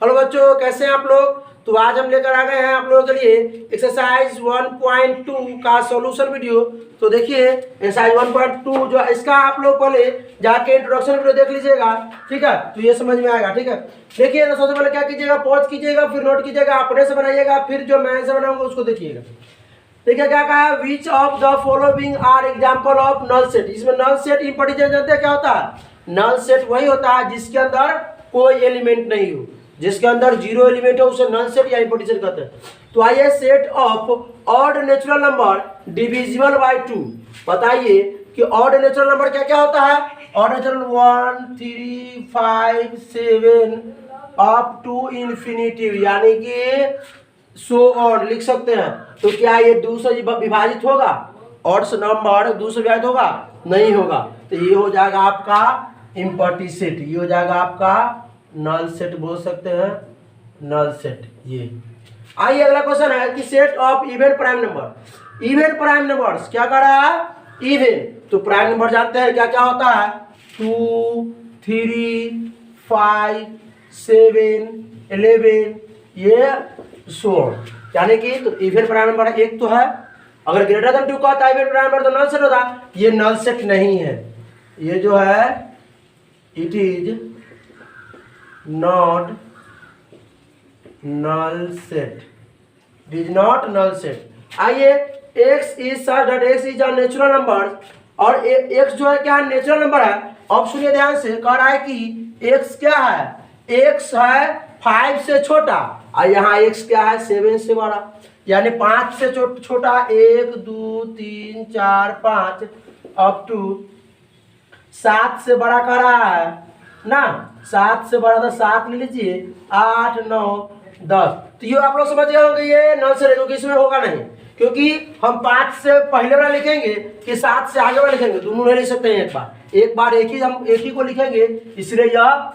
Hello बच्चों, कैसे हैं आप लोग। तो आज हम लेकर आ गए हैं आप लोगों के लिए एक्सरसाइज 1.2 का सॉल्यूशन वीडियो। तो देखिए एक्सरसाइज 1.2 जो इसका आप लोग पहले जाके इंट्रोडक्शन वीडियो देख लीजिएगा, ठीक है, तो ये समझ में आएगा। ठीक है, देखिए तो सबसे पहले क्या कीजिएगा, पॉज कीजिएगा, फिर नोट कीजिएगा, अपने से बनाइएगा, फिर जो मैं से बनाऊंगा उसको देखिएगा। देखिए क्या कहा है, which of the following are example of null set. इसमें नल सेट इंपॉर्टेंट जानते हैं क्या होता है। नल सेट वही होता है जिसके अंदर कोई एलिमेंट नहीं हो, जिसके अंदर जीरो एलिमेंट है उसे नल सेट या इंपॉर्टेंट कहते हैं। तो आइए, set of odd natural number divisible by 2। बताइए कि ऑड नेचुरल नंबर क्या क्या होता है। Odd natural 1 3 5 7 up to infinity, यानी कि सो ऑन लिख सकते हैं। तो क्या ये 2 से विभाजित होगा? ऑड नंबर 2 से विभाजित होगा? नहीं होगा। तो ये हो जाएगा आपका इम्पॉर्टेंट सेट, ये हो जाएगा आपका नल सेट, बोल सकते हैं नल सेट। ये आइए अगला क्वेश्चन है कि set of even prime number. Even prime numbers क्या कर रहा है, इवन। तो प्राइम नंबर जानते हैं क्या क्या होता है, 2 3 5 7 11 ये सो, यानी कि तो इवन प्राइम नंबर एक तो है। अगर ग्रेटर देन 2 का होता है इवन प्राइम नंबर तो नल सेट होता है। ये नल सेट नहीं है, ये जो है it is not null set, it is not null set. आइए, x is such that x is a natural number, और x जो है क्या है, नेचुरल नंबर है। अब सुनिए ध्यान से, कह रहा है कि x क्या है, x है 5 से छोटा, और यहाँ x क्या है 7 से बड़ा, यानी 5 से छोटा 1 2 3 4 5 अप टू 7 से बड़ा कर रहा है ना। 7 से बड़ा तो 7 ले लीजिए, 8 9 10। तो ये आप लोग समझ गए होंगे ये नल सेट है, क्योंकि इसमें होगा नहीं, क्योंकि हम 5 से पहले वाला लिखेंगे कि 7 से आगे वाला लिखेंगे, दोनों नहीं लिख सकते हैं एक बार एक ही को लिखेंगे, इसलिए यह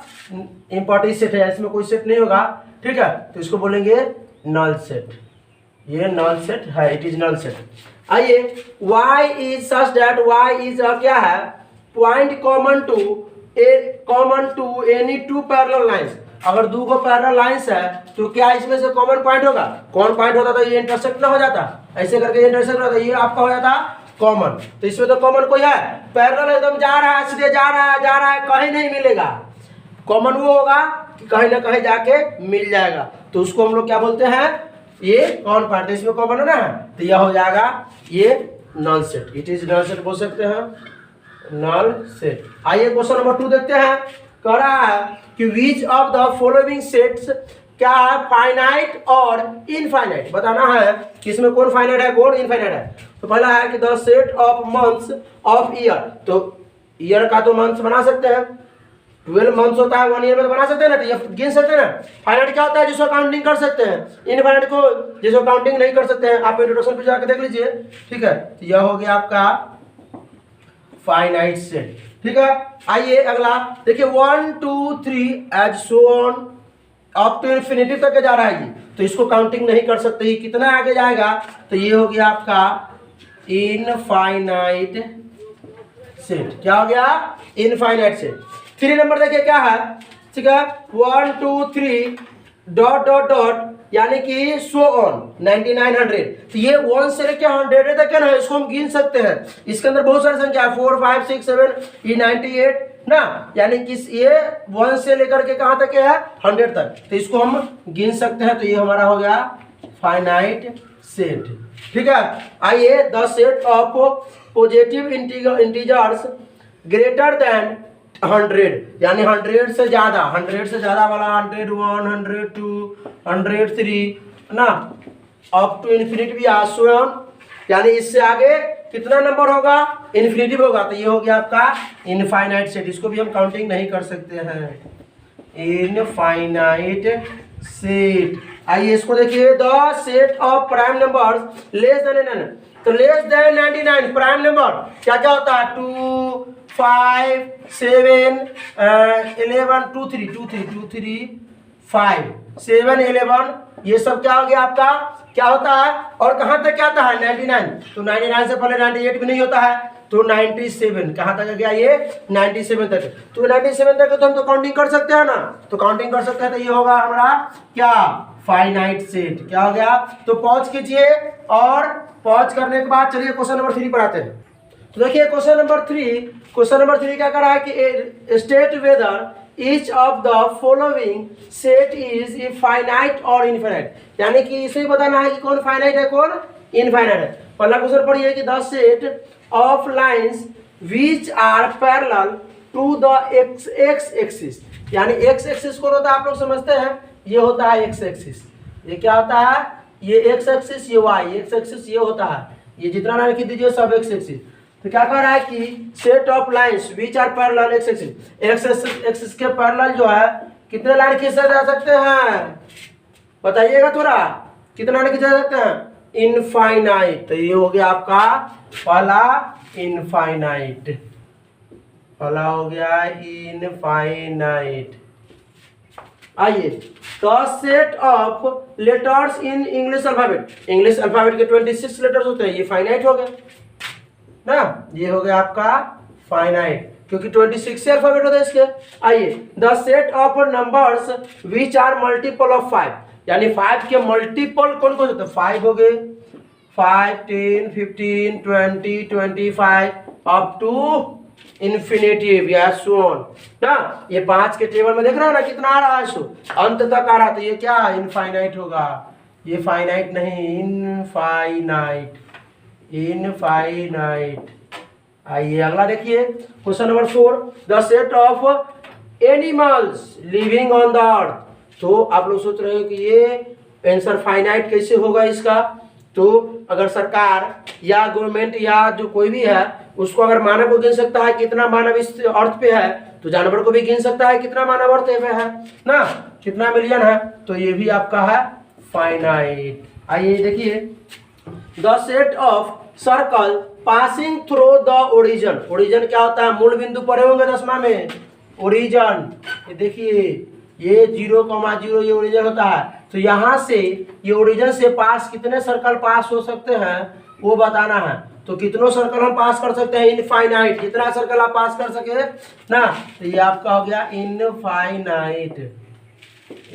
इंपॉर्टेंट सेट है, इसमें कोई सेट नहीं होगा। ठीक है, तो इसको बोलेंगे नल सेट, ये नल सेट है, इट इज नल सेट। आइए, y is such that y is क्या है, point common to any two parallel lines. अगर 2 को पैरेलल लाइंस है तो क्या इसमें से कॉमन पॉइंट होगा? कौन पॉइंट होता तो ये इंटरसेक्ट ना हो जाता, ऐसे करके ये इंटरसेक्ट होता, ये आपका हो जाता कॉमन। तो इसमें तो कॉमन कोई है, पैरेलल एकदम जा रहा है, सीधे जा रहा है, कहीं नहीं मिलेगा। कॉमन वो होगा कि कहीं ना कहीं जाके मिल जाएगा, तो उसको हम लोग क्या बोलते हैं, ये कौन पॉइंट है, इसमें कॉमन है ना, तो यह हो जाएगा ये null set, it is null set बोल सकते हैं, नल सेट। आइए क्वेश्चन नंबर 2 देखते हैं। कह रहा है कि which of the following sets क्या है, फाइनाइट और इनफाइनाइट। बताना है कि इसमें कौन फाइनाइट है कौन इनफाइनाइट है। तो पहला है कि the set of months of year. तो ईयर का तो मंथ्स बना सकते हैं, 12 मंथ्स होता है 1 ईयर में, तो बना सकते हैं ना, तो ये गिन सकते हैं ना। फाइनाइट क्या होता है, जिसको काउंटिंग कर सकते हैं, इनफाइनाइट को जिसको काउंटिंग नहीं कर सकते हैं। आप इंट्रोडक्शन पे जाकर देख लीजिए। ठीक है, तो यह हो गया आपका फाइनाइट सेट। ठीक है, आइए अगला देखिए, 1 2 3 as so on up to infinity तक जा रहा है ये, तो इसको काउंटिंग नहीं कर सकते, ये कितना आगे जाएगा, तो ये हो गया आपका इनफाइनाइट सेट। क्या हो गया, इनफाइनाइट सेट। 3 नंबर देखिए क्या है, ठीक है, 1 2 3 डॉट डॉट डॉट, यानी कि सो ऑन 9900। तो ये 1 से लेके 100 तक है ना, इसको हम गिन सकते हैं। इसके अंदर बहुत सारी संख्या है, 4 5 6 7 ये 98 ना, यानी कि ये 1 से लेकर के कहाँ तक है, 100 तक, तो इसको हम गिन सकते हैं। तो ये हमारा हो गया फाइनाइट सेट। ठीक है, आइए, the set of positive integers greater than 100, यानी 100 से ज्यादा, 100 से ज्यादा वाला 101 102 103 ना, अप टू इन्फिनिटी भी आसवन, यानी इससे आगे कितना नंबर होगा, इन्फिनिटी होगा। तो ये हो गया आपका इनफाइनाइट सेट, इसको भी हम काउंटिंग नहीं कर सकते हैं, इनफाइनाइट सेट। आइए इसको देखिए, the set of prime numbers less than 99। तो लेस देन 99 प्राइम नंबर क्या क्या होता है, 2 5 7 11 2 3 5 7 11, ये सब क्या हो गया आपका, क्या होता है, और कहाँ तक क्या आता है 99। तो 99 से पहले 98 भी नहीं होता है, तो 97, कहाँ तक गया ये 97 तक। तो 97 तक तो हम तो काउंटिंग कर सकते हैं ना, तो काउंटिंग कर सकते हैं, तो ये होगा हमारा क्या फाइनाइट सेट। क्या हो गया, तो पॉज कीजिए और पॉज करने के बाद चलिए क्वेश्चन नंबर 3 पर आते हैं। तो देखिए क्वेश्चन नंबर 3 क्या कर रहा है कि state whether each of the following set is finite और इनफाइनाइट, यानी कि इसे बताना है कि कौन फाइनाइट है कौन इनफाइनाइट है। पहला क्वेश्चन पढ़िए कि the set of lines which are parallel to the x axis, यानी एक्स एक्सिस कौन होता है आप लोग समझते हैं, ये होता है एक्स एक्सिस। ये क्या होता है, ये एक्स एक्सिस, ये वाई एक्स एक्सिस, ये होता है, ये जितना लाइन खींच दीजिए सब एक्स एक्सिस। तो क्या कह रहा है कि set of lines which are parallel x axis, x axis के पैरेलल जो है कितने लाइन खींचे जा सकते हैं, बताइएगा थोड़ा, कितने लाइन खींचे जा सकते हैं, इनफाइनाइट। तो ये हो गया आपका पहला इनफाइनाइट, पहला हो गया इनफाइनाइट। आइए the set of letters in English alphabet, English alphabet के 26 लेटर्स होते हैं, ये फाइनाइट हो गया ना, ये हो गया आपका फाइनाइट क्योंकि 26 से अल्फाबेट होता है इसके। आइए the set of numbers which are multiple of 5, यानी 5 के मल्टीपल कौन कौन होते हैं, 5 हो गए, 5 10 15 20 25 अप टू इन्फिनिटिव या सो ऑन ना। ये 5 के टेबल में देख रहे हो ना कितना आ रहा है, सो अंत तक आ रहा, तो ये क्या इनफाइनाइट होगा, ये फाइनाइट नहीं इनफाइनाइट, इनफाइनाइट। आइए अगला देखिए question number 4 the set of animals living on the earth. तो आप लोग सोच रहे हो कि ये आंसर फाइनाइट कैसे होगा इसका, तो अगर सरकार या गवर्नमेंट या जो कोई भी है उसको अगर मानव को गिन सकता है कितना मानव इस अर्थ पे है, तो जानवर को भी गिन सकता है कितना मानव अर्थ पे है ना, कितना मिलियन है, तो ये भी आपका है फाइनाइट। आइए देखिए the set of circle passing through the origin, origin क्या होता है, मूल बिंदु पढ़े होंगे 10वां में, ओरिजिन, ये देखिए ये 0,0 ये ओरिजिन होता है, तो यहाँ से ये ओरिजिन से पास कितने सर्कल पास हो सकते हैं वो बताना है। तो कितनों सर्कल हम पास कर सकते हैं, इनफाइनाइट, जितना सर्कल आप पास कर सके ना, तो ये आपका हो गया इनफाइनाइट,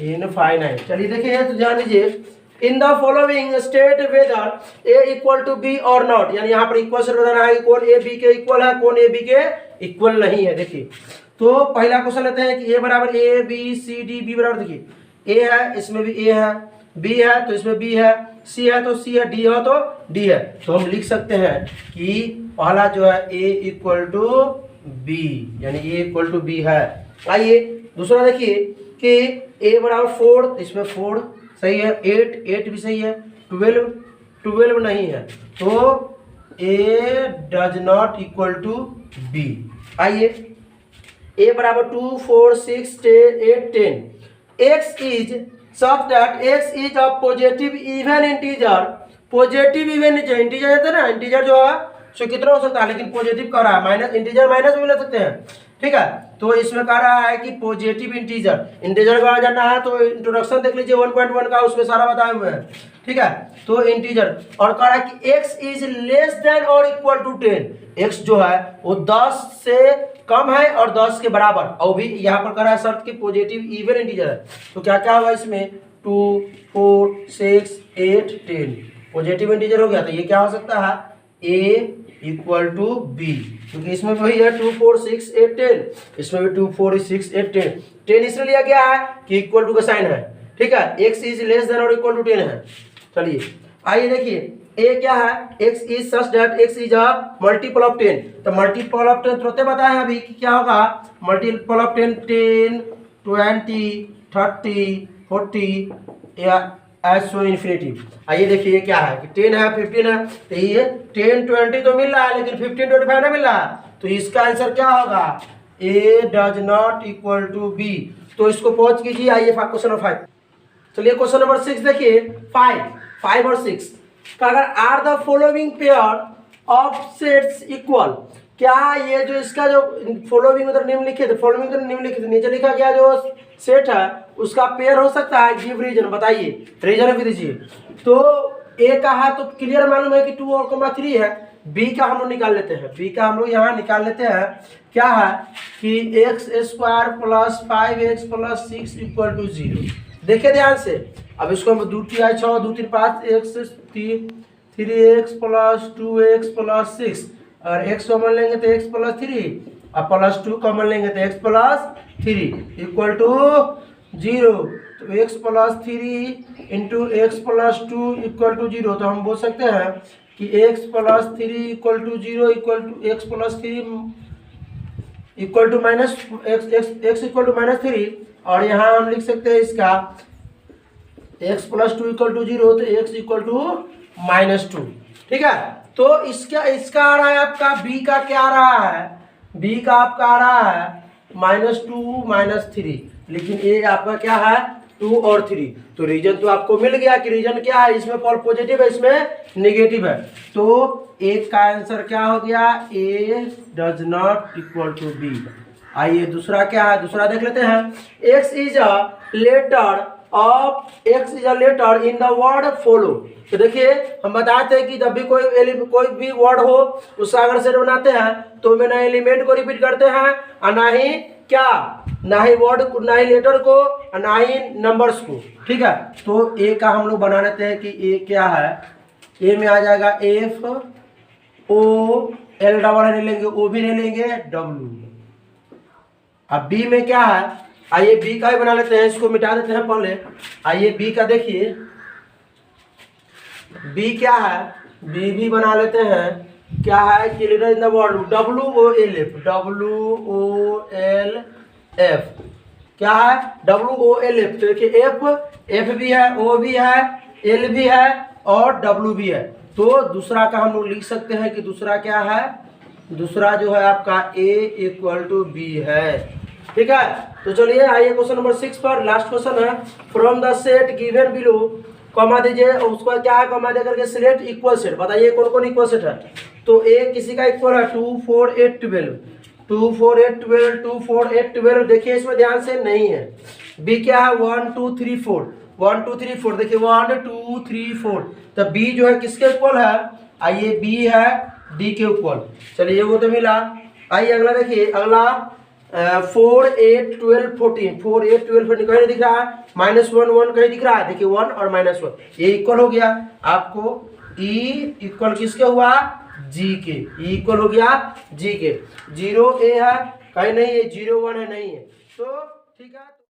इनफाइनाइट। चलिए देखिए तो ध्यान दीजिए in the following state whether a equal to b और नॉट, यानी यहाँ पर इक्वल से बताना है कि कौन ए बी के इक्वल है कौन ए बी के इक्वल नहीं है। देखिए तो पहला क्वेश्चन लेते हैं कि ए बराबर a b c d b बराबर, देखिए ए है इसमें भी ए है, बी है तो इसमें बी है, सी है तो सी है, डी है तो डी है। तो हम लिख सकते हैं कि पहला जो है ए इक्वल टू बी, यानी ए इक्वल टू बी है। आइए दूसरा देखिए कि ए बराबर 4, इसमें 4 सही है, 8 भी सही है, 12 नहीं है, तो A does not equal to B. आइए ए बराबर 2 4 6 8 10 x is such that x is a positive even integer, positive even integer होता है ना, इंटीजर जो है सो कितना हो सकता है, लेकिन पॉजिटिव कह रहा है, माइनस इंटीजर माइनस भी ले सकते हैं, ठीक है। तो इसमें कह रहा है कि पॉजिटिव इंटीजर, इंटीजर का जानना है तो इंट्रोडक्शन देख लीजिए 1.1 का, उसमें सारा बताए हुए हैं, ठीक है। तो इंटीजर और कह रहा है कि x इज लेस देन और इक्वल टू 10, x जो है वो 10 से कम है और 10 के बराबर, और भी यहाँ पर कह रहा है शर्त की पॉजिटिव इवन इंटीजर है। तो क्या क्या होगा इसमें 2 4 6 8 10 पॉजिटिव इंटीजर हो गया, तो ये क्या हो सकता है a इक्वल टू बी, क्योंकि इसमें वही है 2 4 6 8 10, इसमें भी 2 4 6 8 10 10 इसलिए लिया गया है कि इक्वल टू का साइन है, ठीक है, x इज लेस देन और इक्वल टू 10 है। चलिए आइए देखिए a क्या है, x is such that x is a multiple of 10, तो मल्टीपल ऑफ 10 तुरंत बताए अभी कि क्या होगा, मल्टीपल ऑफ 10 10 20 30 40 या एज सो इन्फिनिटी। आइए देखिए क्या है कि 10 है 15 है, तो ये 10 20 तो मिल रहा है लेकिन 15 25 नहीं मिल रहा है, तो इसका आंसर क्या होगा, a does not equal to b। तो इसको पहुंच कीजिए। आइए क्वेश्चन नंबर 5, चलिए क्वेश्चन नंबर 6 देखिए 5 और 6 का अगर are the following pair of sets equal, क्या ये जो इसका जो फॉलोइंग उधर निम्नलिखित, फॉलोइंग उधर निम्नलिखित नीचे लिखा गया जो सेट है उसका पेयर हो सकता है, गिव रीजन, बताइए रीजन भी दीजिए। तो ए का है तो क्लियर मालूम है कि 2 और 3 है, बी का हम लोग निकाल लेते हैं, बी का हम लोग यहाँ निकाल लेते हैं। क्या है कि x square plus 5x plus 6 equal to 0। देखिए ध्यान से, अब इसको हम 2 3 6 2 3 5 x 3x plus 2x plus 6, और x कॉमन लेंगे तो x प्लस 3 और प्लस 2 कॉमन लेंगे तो x प्लस 3 इक्वल टू 0। तो x plus 3 into x plus 2 equal to 0। तो हम बोल सकते हैं कि x plus 3 equal to 0 equal to x plus 3 equal to minus x equal to minus 3, और यहाँ हम लिख सकते हैं इसका x प्लस 2 इक्वल टू 0 तो x इक्वल टू माइनस 2। ठीक है, तो इसका आ रहा है आपका b का क्या आ रहा है, b का आपका आ रहा है -2 -3, लेकिन ये आपका क्या है 2 और 3। तो रीजन तो आपको मिल गया कि रीजन क्या है, इसमें पॉल पॉजिटिव है इसमें नेगेटिव है। तो एक का आंसर क्या हो गया, a does not equal to b। आइए दूसरा क्या है, दूसरा देख लेते हैं। x is a letter in the word follow. तो देखिए हम बताते हैं कि जब भी कोई भी वर्ड हो उसका अगर सेट बनाते हैं तो में ना एलिमेंट को रिपीट करते हैं और ना ही क्या, ना ही वर्ड को, ना ही लेटर को, और ना ही नंबर्स को। ठीक है, तो ए का हम लोग बना लेते हैं कि ए क्या है, ए में आ जाएगा एफ ओ एल डबल नहीं लेंगे, ओ भी नहीं लेंगे, डब्ल्यू। अब बी में क्या है, आइए बी का ही बना लेते हैं, इसको मिटा देते हैं पहले। आइए बी का देखिए, बी क्या है, बी भी बना लेते हैं। क्या है कि letter in the word WOLF, WOLF क्या है WOLF। तो देखिए एफ भी है, ओ भी है, एल भी है और डब्ल्यू भी है। तो दूसरा का हम लोग लिख सकते हैं कि दूसरा क्या है, दूसरा जो है आपका ए इक्वल टू बी है। ठीक है, तो चलिए आइए क्वेश्चन नंबर 6 पर। लास्ट क्वेश्चन है, from the set given below, comma दीजिए, उसको क्या है कॉमा दे करके सिलेक्ट इक्वल सेट। बताइए कौन कौन इक्वल सेट है। तो ए किसी का इक्वल है 2 4 8 12, 2 4 8 12, 2 4 8 12। देखिए इसमें ध्यान से नहीं है। बी क्या है 1 2 3 4, 1 2 3 4। देखिए 1 2 3 4, तो बी जो है किसके इक्वल है, आइए बी है डी के इक्वल। चलिए वो तो मिला। आइए अगला देखिए, अगला 4 8 12 14, 4 8 12 14 कहीं दिख रहा है, -1 1 कहीं दिख रहा है। देखिए 1 और -1 ये इक्वल हो गया। आपको ई इक्वल किसके हुआ, जी के, ई इक्वल हो गया जी के। 0 ए है कहीं नहीं है, 0 1 है नहीं है। तो ठीक है।